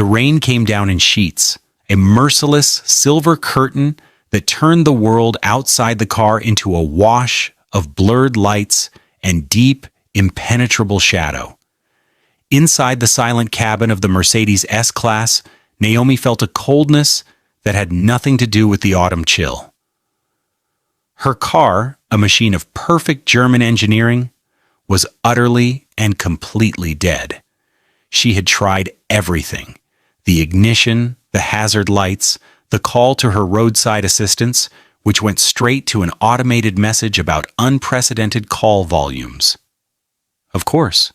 The rain came down in sheets, a merciless silver curtain that turned the world outside the car into a wash of blurred lights and deep, impenetrable shadow. Inside the silent cabin of the Mercedes S-Class, Naomi felt a coldness that had nothing to do with the autumn chill. Her car, a machine of perfect German engineering, was utterly and completely dead. She had tried everything: the ignition, the hazard lights, the call to her roadside assistance, which went straight to an automated message about unprecedented call volumes. Of course.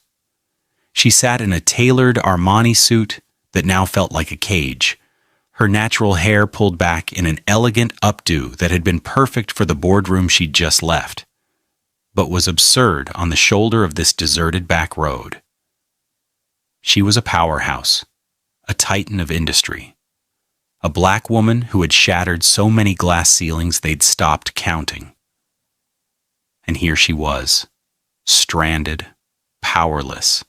She sat in a tailored Armani suit that now felt like a cage, her natural hair pulled back in an elegant updo that had been perfect for the boardroom she'd just left, but was absurd on the shoulder of this deserted back road. She was a powerhouse, a titan of industry, a black woman who had shattered so many glass ceilings they'd stopped counting. And here she was, stranded, powerless,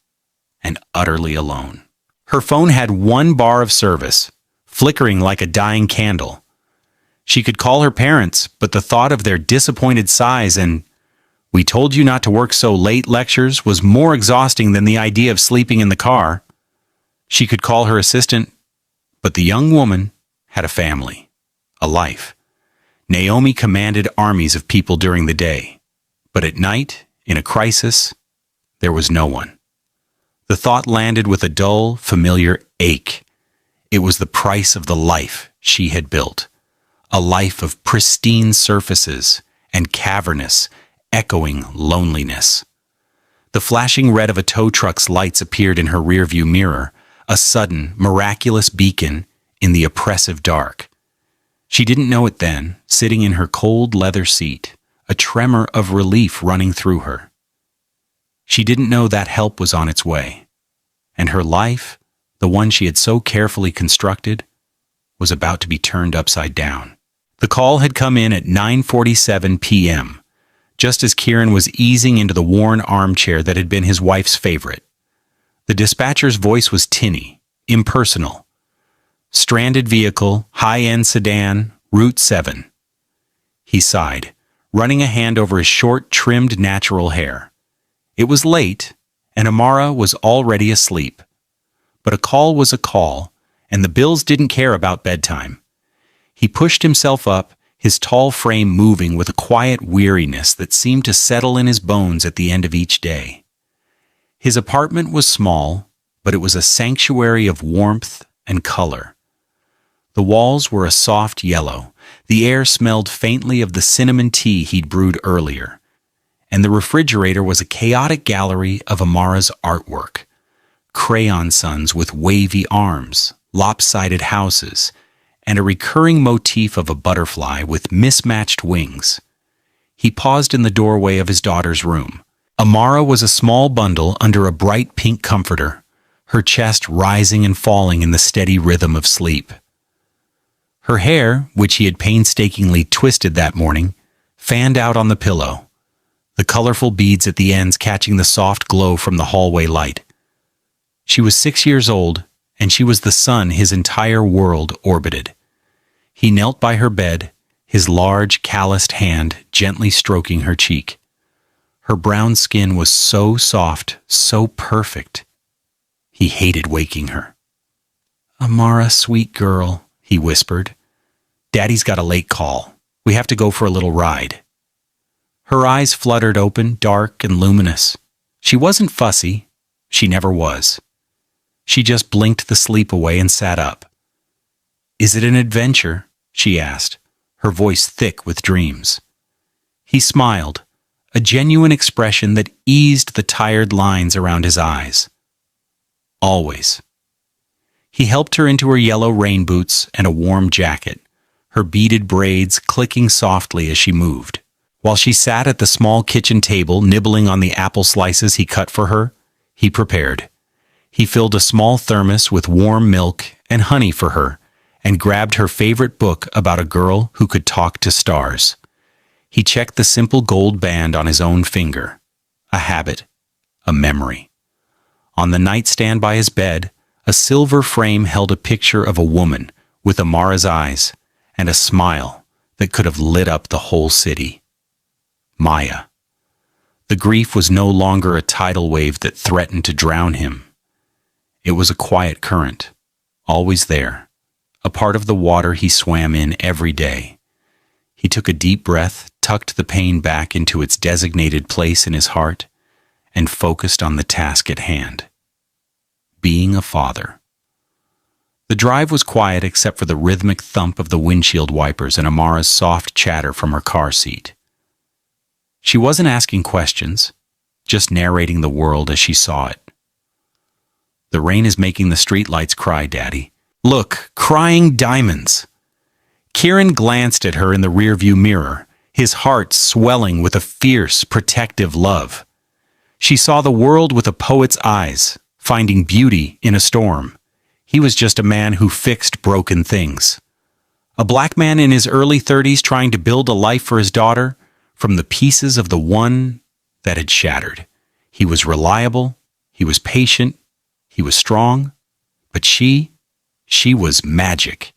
and utterly alone. Her phone had one bar of service, flickering like a dying candle. She could call her parents, but the thought of their disappointed sighs and "we told you not to work so late" lectures was more exhausting than the idea of sleeping in the car. She could call her assistant, but the young woman had a family, a life. Naomi commanded armies of people during the day, but at night, in a crisis, there was no one. The thought landed with a dull, familiar ache. It was the price of the life she had built, a life of pristine surfaces and cavernous, echoing loneliness. The flashing red of a tow truck's lights appeared in her rearview mirror, a sudden, miraculous beacon in the oppressive dark. She didn't know it then, sitting in her cold leather seat, a tremor of relief running through her. She didn't know that help was on its way, and her life, the one she had so carefully constructed, was about to be turned upside down. The call had come in at 9:47 p.m., just as Kieran was easing into the worn armchair that had been his wife's favorite. The dispatcher's voice was tinny, impersonal. "Stranded vehicle, high-end sedan, Route 7. He sighed, running a hand over his short, trimmed natural hair. It was late, and Amara was already asleep. But a call was a call, and the Bills didn't care about bedtime. He pushed himself up, his tall frame moving with a quiet weariness that seemed to settle in his bones at the end of each day. His apartment was small, but it was a sanctuary of warmth and color. The walls were a soft yellow, the air smelled faintly of the cinnamon tea he'd brewed earlier, and the refrigerator was a chaotic gallery of Amara's artwork. Crayon suns with wavy arms, lopsided houses, and a recurring motif of a butterfly with mismatched wings. He paused in the doorway of his daughter's room. Amara was a small bundle under a bright pink comforter, her chest rising and falling in the steady rhythm of sleep. Her hair, which he had painstakingly twisted that morning, fanned out on the pillow, the colorful beads at the ends catching the soft glow from the hallway light. She was 6 years old, and she was the sun his entire world orbited. He knelt by her bed, his large, calloused hand gently stroking her cheek. Her brown skin was so soft, so perfect. He hated waking her. "Amara, sweet girl," he whispered. "Daddy's got a late call. We have to go for a little ride." Her eyes fluttered open, dark and luminous. She wasn't fussy. She never was. She just blinked the sleep away and sat up. "Is it an adventure?" she asked, her voice thick with dreams. He smiled, a genuine expression that eased the tired lines around his eyes. "Always." He helped her into her yellow rain boots and a warm jacket, her beaded braids clicking softly as she moved. While she sat at the small kitchen table nibbling on the apple slices he cut for her, he prepared. He filled a small thermos with warm milk and honey for her, and grabbed her favorite book about a girl who could talk to stars. He checked the simple gold band on his own finger. A habit, a memory. On the nightstand by his bed, A silver frame held a picture of a woman with Amara's eyes and a smile that could have lit up the whole city. Maya. The grief was no longer a tidal wave that threatened to drown him. It was a quiet current, always there, a part of the water he swam in every day. He took a deep breath, tucked the pain back into its designated place in his heart, and focused on the task at hand. Being a father. The drive was quiet except for the rhythmic thump of the windshield wipers and Amara's soft chatter from her car seat. She wasn't asking questions, just narrating the world as she saw it. The rain is making the streetlights cry, Daddy. Look, crying diamonds. Kieran glanced at her in the rearview mirror, his heart swelling with a fierce, protective love. She saw the world with a poet's eyes, finding beauty in a storm. He was just a man who fixed broken things. A black man in his early 30s trying to build a life for his daughter from the pieces of the one that had shattered. He was reliable, he was patient, he was strong, but she was magic.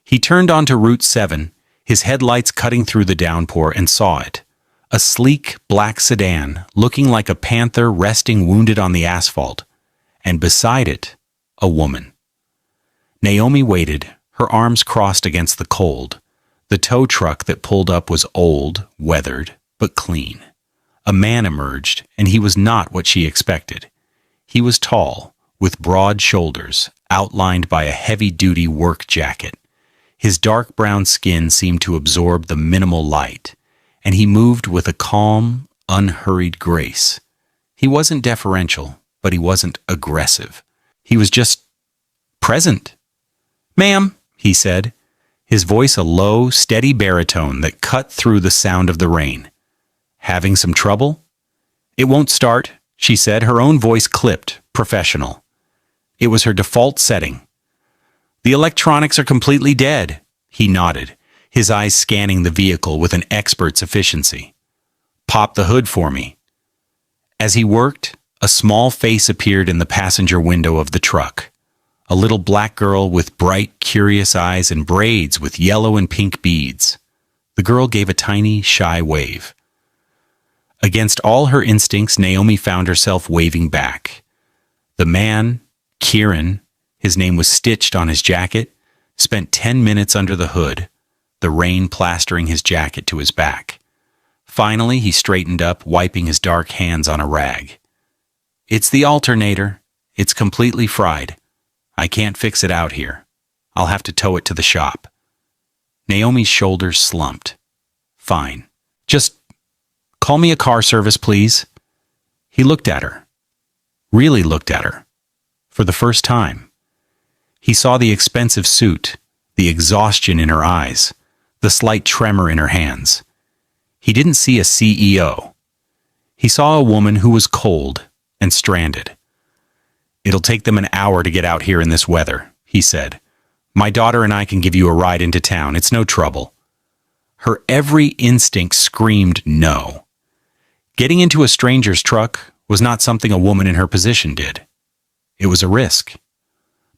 He turned onto Route 7, his headlights cutting through the downpour, and saw it. A sleek black sedan looking like a panther resting wounded on the asphalt, and beside it, a woman. Naomi waited, her arms crossed against the cold. The tow truck that pulled up was old, weathered, but clean. A man emerged, and he was not what she expected. He was tall, with broad shoulders, outlined by a heavy-duty work jacket. His dark brown skin seemed to absorb the minimal light, and he moved with a calm, unhurried grace. He wasn't deferential, but he wasn't aggressive. He was just present. "Ma'am," he said, his voice a low, steady baritone that cut through the sound of the rain. "Having some trouble?" "It won't start," she said, her own voice clipped, professional. It was her default setting. "The electronics are completely dead," he nodded, his eyes scanning the vehicle with an expert's efficiency. "Pop the hood for me." As he worked, a small face appeared in the passenger window of the truck. A little black girl with bright, curious eyes and braids with yellow and pink beads. The girl gave a tiny, shy wave. Against all her instincts, Naomi found herself waving back. The man, Kieran, his name was stitched on his jacket, spent 10 minutes under the hood, the rain plastering his jacket to his back. Finally, he straightened up, wiping his dark hands on a rag. "It's the alternator. It's completely fried. I can't fix it out here. I'll have to tow it to the shop." Naomi's shoulders slumped. "Fine. Just call me a car service, please." He looked at her. Really looked at her. For the first time. He saw the expensive suit, the exhaustion in her eyes, the slight tremor in her hands. He didn't see a CEO. He saw a woman who was cold and stranded. "It'll take them an hour to get out here in this weather," he said. "My daughter and I can give you a ride into town. It's no trouble." Her every instinct screamed no. Getting into a stranger's truck was not something a woman in her position did. It was a risk.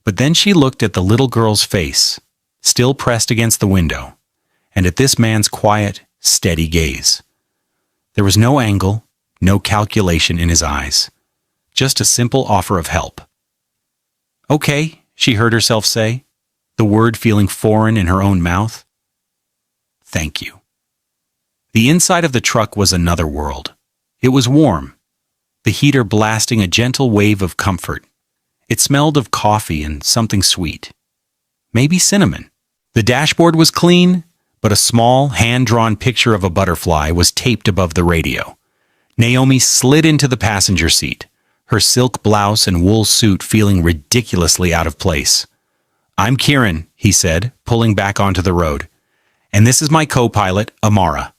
But then she looked at the little girl's face, still pressed against the window, and at this man's quiet, steady gaze. There was no angle, no calculation in his eyes. Just a simple offer of help. "Okay," she heard herself say, the word feeling foreign in her own mouth. "Thank you." The inside of the truck was another world. It was warm, the heater blasting a gentle wave of comfort. It smelled of coffee and something sweet. Maybe cinnamon. The dashboard was clean, but a small, hand-drawn picture of a butterfly was taped above the radio. Naomi slid into the passenger seat, her silk blouse and wool suit feeling ridiculously out of place. "I'm Kieran," he said, pulling back onto the road. "And this is my co-pilot, Amara."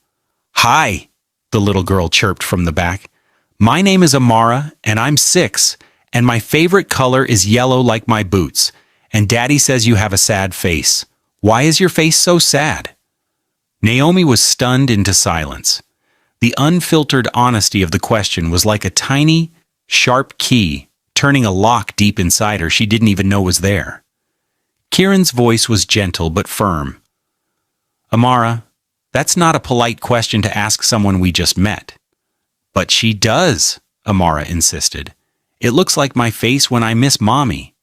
"Hi," the little girl chirped from the back. "My name is Amara, and I'm 6, and my favorite color is yellow like my boots, and Daddy says you have a sad face. Why is your face so sad?" Naomi was stunned into silence. The unfiltered honesty of the question was like a tiny, sharp key turning a lock deep inside her she didn't even know was there. Kieran's voice was gentle but firm. Amara, that's not a polite question to ask someone we just met. But she does, Amara insisted. It looks like my face when I miss Mommy.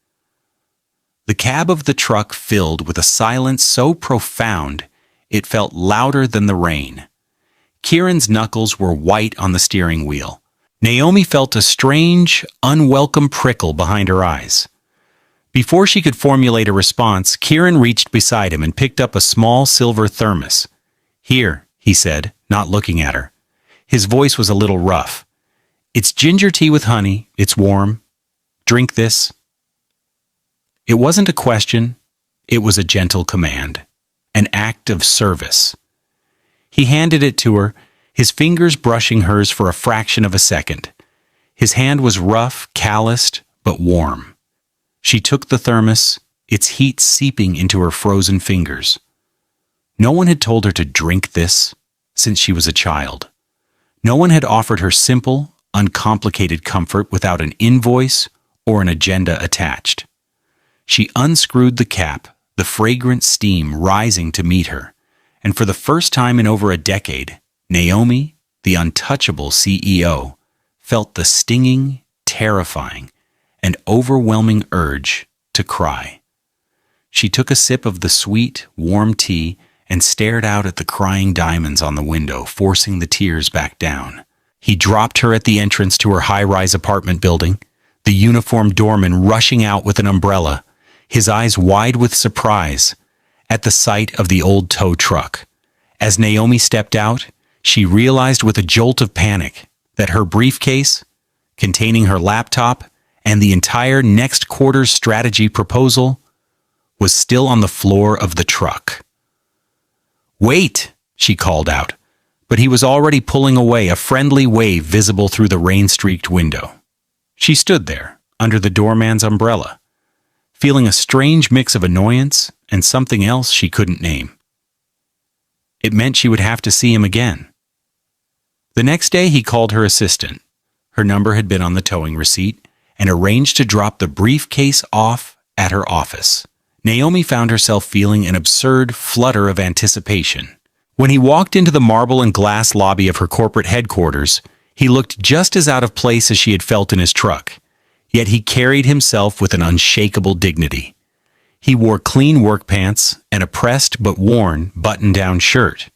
The cab of the truck filled with a silence so profound it felt louder than the rain. Kieran's knuckles were white on the steering wheel. Naomi felt a strange, unwelcome prickle behind her eyes. Before she could formulate a response, Kieran reached beside him and picked up a small silver thermos. Here, he said, not looking at her. His voice was a little rough. It's ginger tea with honey. It's warm. Drink this. It wasn't a question. It was a gentle command. An act of service. He handed it to her, his fingers brushing hers for a fraction of a second. His hand was rough, calloused, but warm. She took the thermos, its heat seeping into her frozen fingers. No one had told her to drink this since she was a child. No one had offered her simple, uncomplicated comfort without an invoice or an agenda attached. She unscrewed the cap, the fragrant steam rising to meet her, and for the first time in over a decade, Naomi, the untouchable CEO, felt the stinging, terrifying, and overwhelming urge to cry. She took a sip of the sweet, warm tea and stared out at the crying diamonds on the window, forcing the tears back down. He dropped her at the entrance to her high-rise apartment building, the uniformed doorman rushing out with an umbrella, his eyes wide with surprise at the sight of the old tow truck. As Naomi stepped out, she realized with a jolt of panic that her briefcase, containing her laptop and the entire next quarter's strategy proposal, was still on the floor of the truck. Wait, she called out, but he was already pulling away, a friendly wave visible through the rain-streaked window. She stood there, under the doorman's umbrella, feeling a strange mix of annoyance and something else she couldn't name. It meant she would have to see him again. The next day he called her assistant. Her number had been on the towing receipt, and arranged to drop the briefcase off at her office. Naomi found herself feeling an absurd flutter of anticipation. When he walked into the marble and glass lobby of her corporate headquarters, he looked just as out of place as she had felt in his truck, yet he carried himself with an unshakable dignity. He wore clean work pants and a pressed but worn button-down shirt.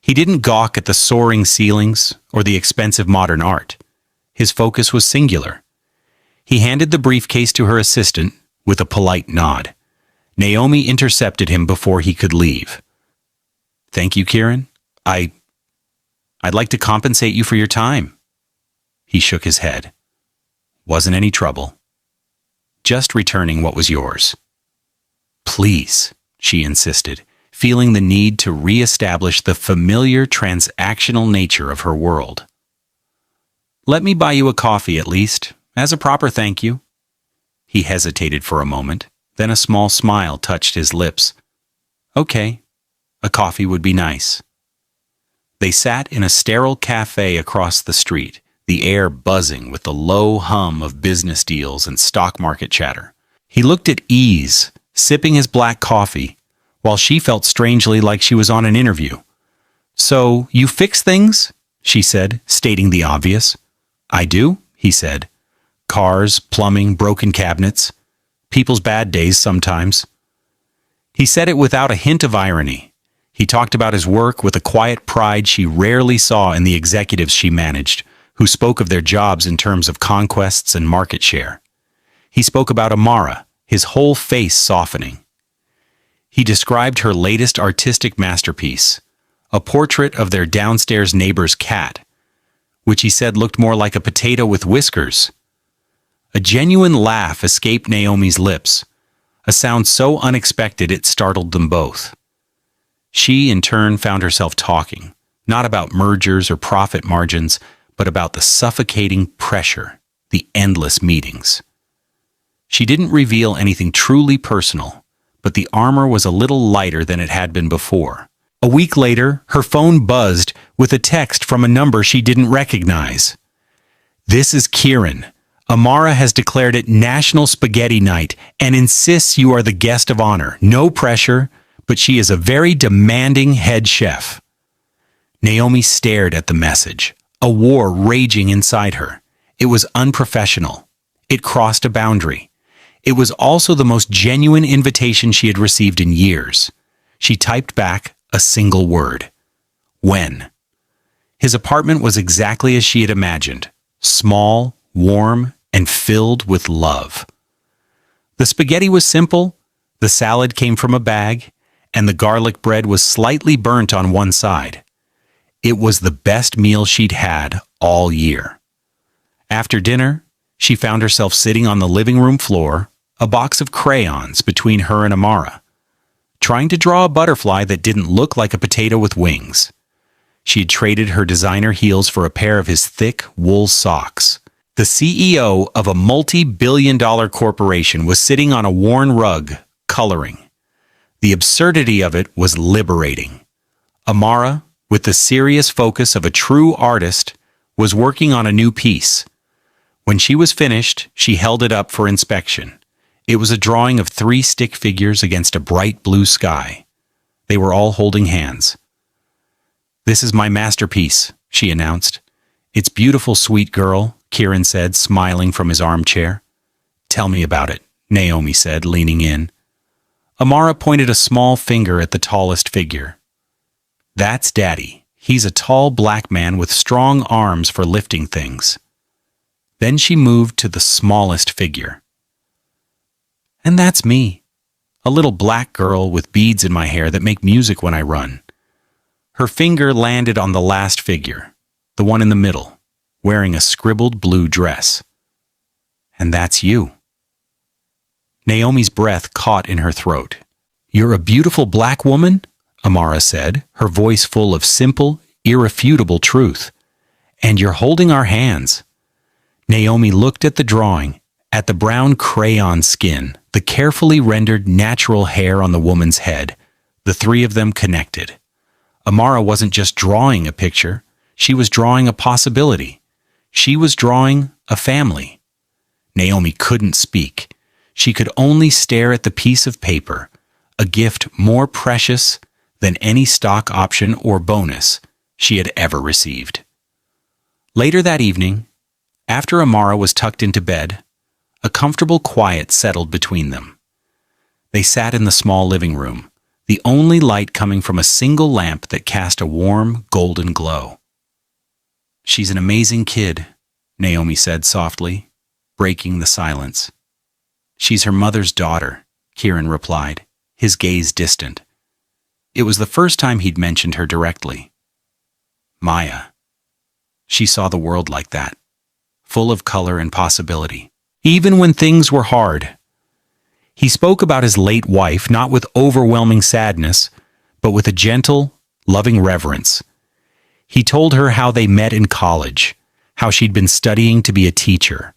He didn't gawk at the soaring ceilings or the expensive modern art. His focus was singular. He handed the briefcase to her assistant with a polite nod. Naomi intercepted him before he could leave. Thank you, Kieran. I'd like to compensate you for your time. He shook his head. Wasn't any trouble. Just returning what was yours. Please, she insisted, feeling the need to re-establish the familiar transactional nature of her world. Let me buy you a coffee at least, as a proper thank you. He hesitated for a moment, then a small smile touched his lips. Okay, a coffee would be nice. They sat in a sterile cafe across the street, the air buzzing with the low hum of business deals and stock market chatter. He looked at ease, sipping his black coffee, while she felt strangely like she was on an interview. So, you fix things? She said, stating the obvious. I do, he said. Cars, plumbing, broken cabinets. People's bad days sometimes. He said it without a hint of irony. He talked about his work with a quiet pride she rarely saw in the executives she managed, who spoke of their jobs in terms of conquests and market share. He spoke about Amara, his whole face softening. He described her latest artistic masterpiece, a portrait of their downstairs neighbor's cat, which he said looked more like a potato with whiskers. A genuine laugh escaped Naomi's lips, a sound so unexpected it startled them both. She, in turn, found herself talking, not about mergers or profit margins, but about the suffocating pressure, the endless meetings. She didn't reveal anything truly personal, but the armor was a little lighter than it had been before. A week later, her phone buzzed with a text from a number she didn't recognize. "This is Kieran. Amara has declared it National Spaghetti Night and insists you are the guest of honor. No pressure, but she is a very demanding head chef. Naomi stared at the message, a war raging inside her. It was unprofessional. It crossed a boundary. It was also the most genuine invitation she had received in years. She typed back a single word. When? His apartment was exactly as she had imagined. Small, warm, and filled with love. The spaghetti was simple, the salad came from a bag, and the garlic bread was slightly burnt on one side. It was the best meal she'd had all year. After dinner, she found herself sitting on the living room floor, a box of crayons between her and Amara, trying to draw a butterfly that didn't look like a potato with wings. She had traded her designer heels for a pair of his thick wool socks. The CEO of a multi-billion-dollar corporation was sitting on a worn rug, coloring. The absurdity of it was liberating. Amara, with the serious focus of a true artist, was working on a new piece. When she was finished, she held it up for inspection. It was a drawing of 3 stick figures against a bright blue sky. They were all holding hands. "This is my masterpiece," she announced. "It's beautiful, sweet girl," Kieran said, smiling from his armchair. "Tell me about it," Naomi said, leaning in. Amara pointed a small finger at the tallest figure. "That's Daddy. He's a tall black man with strong arms for lifting things." Then she moved to the smallest figure. "And that's me, a little black girl with beads in my hair that make music when I run." Her finger landed on the last figure, the one in the middle, wearing a scribbled blue dress. "And that's you." Naomi's breath caught in her throat. "You're a beautiful black woman?" Amara said, her voice full of simple, irrefutable truth. "And you're holding our hands." Naomi looked at the drawing, at the brown crayon skin, the carefully rendered natural hair on the woman's head. The 3 of them connected. Amara wasn't just drawing a picture, she was drawing a possibility. She was drawing a family. Naomi couldn't speak. She could only stare at the piece of paper, a gift more precious than any stock option or bonus she had ever received. Later that evening, after Amara was tucked into bed, a comfortable quiet settled between them. They sat in the small living room, the only light coming from a single lamp that cast a warm, golden glow. "She's an amazing kid," Naomi said softly, breaking the silence. "She's her mother's daughter," Kieran replied, his gaze distant. It was the first time he'd mentioned her directly. Maya. She saw the world like that, full of color and possibility, even when things were hard. He spoke about his late wife not with overwhelming sadness, but with a gentle, loving reverence. He told her how they met in college, how she'd been studying to be a teacher,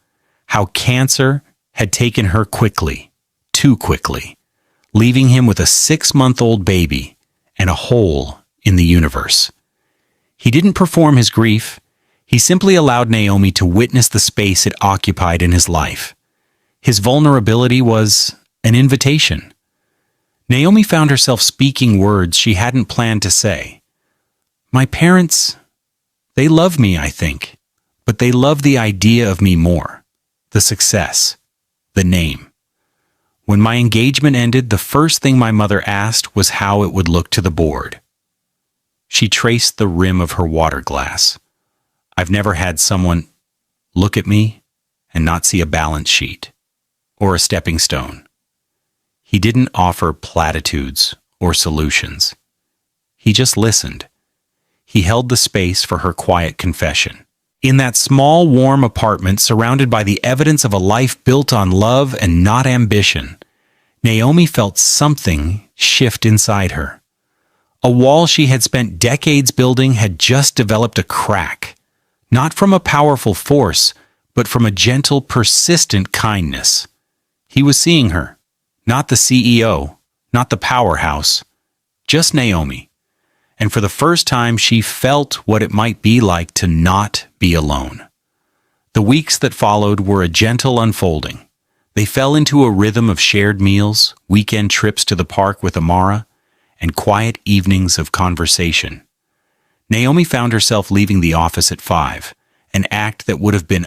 how cancer had taken her quickly, too quickly, leaving him with a 6-month-old baby and a hole in the universe. He didn't perform his grief. He simply allowed Naomi to witness the space it occupied in his life. His vulnerability was an invitation. Naomi found herself speaking words she hadn't planned to say. "My parents, they love me, I think, but they love the idea of me more, the success, the name. When my engagement ended, the first thing my mother asked was how it would look to the board." She traced the rim of her water glass. "I've never had someone look at me and not see a balance sheet or a stepping stone." He didn't offer platitudes or solutions. He just listened. He held the space for her quiet confession. In that small, warm apartment surrounded by the evidence of a life built on love and not ambition, Naomi felt something shift inside her. A wall she had spent decades building had just developed a crack, not from a powerful force, but from a gentle, persistent kindness. He was seeing her, not the CEO, not the powerhouse, just Naomi. And for the first time, she felt what it might be like to not be alone. The weeks that followed were a gentle unfolding. They fell into a rhythm of shared meals, weekend trips to the park with Amara, and quiet evenings of conversation. Naomi found herself leaving the office at 5, an act that would have been